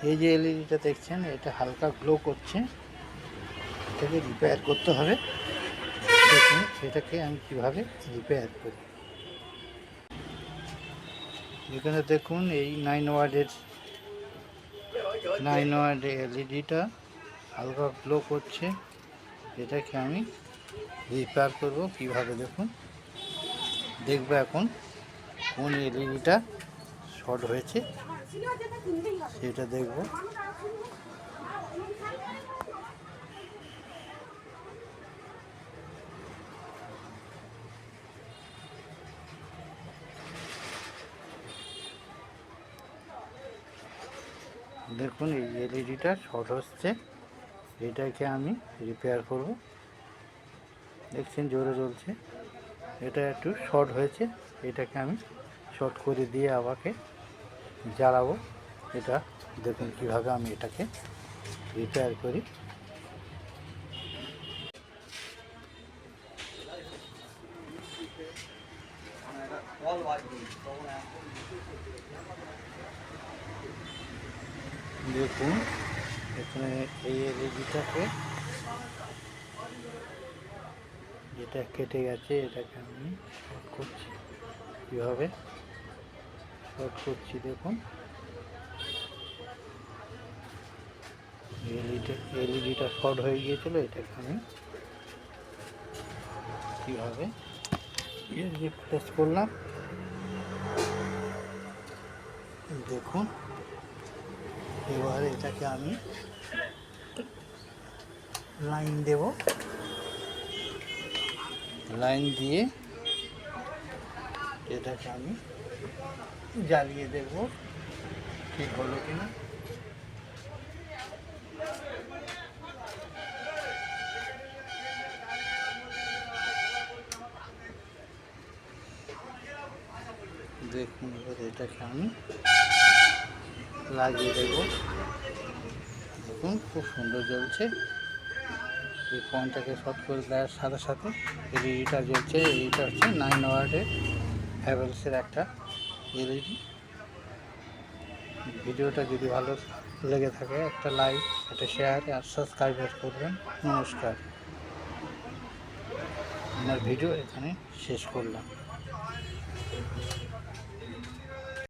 এই যে এলইডিটা দেখছেন, এটা হালকা গ্লো করছে, এটাকে রিপেয়ার করতে হবে। দেখুন সেটাকে আমি কিভাবে রিপেয়ার করি। এখানে দেখুন এই 9 ওয়াটের এলইডিটা হালকা গ্লো করছে, এটাকে আমি রিপেয়ার করব কিভাবে দেখুন। দেখবো এখন কোন এলইডিটা শর্ট হয়েছে সেটা দেখব। দেখুন এই এলইডিটা শর্ট হচ্ছে, এটাকে আমি রিপেয়ার করব। দেখছেন জোরে জ্বলছে, এটা একটু শর্ট হয়েছে, এটাকে আমি শর্ট করে দিয়ে আবারকে জ্বালাবো। এটা দেখুন কিভাবে আমি এটাকে রিপেয়ার করি। দেখুন এখানে এই এলইডিটাকে যেটা কেটে গেছে, এটাকে আমি শর্ট করছি। কীভাবে শর্ট করছি দেখুন। এলইডিটা শর্ট হয়ে গিয়েছিল, এটাকে আমি কীভাবে রিপ্লেস করলাম দেখুন। এবার এটাকে আমি লাইন দেব, লাইন দিয়ে এটাকে আমি জ্বালিয়ে দেখব ঠিক হলো কিনা। দেখুন এবার এটাকে আমি লাগিয়ে দেব। দেখুন খুব সুন্দর জ্বলছে। এই পয়েন্টটাকে শর্ট করে দেওয়ার সাথে সাথে এলইডিটা জ্বলছে। এইটা হচ্ছে 9 ওয়াটের হ্যাভেলসের একটা এলইডি। ভিডিওটা যদি ভালো লেগে থাকে একটা লাইক, একটা শেয়ার আর সাবস্ক্রাইব করবেন। নমস্কার। আমার ভিডিও এখানে শেষ করলাম।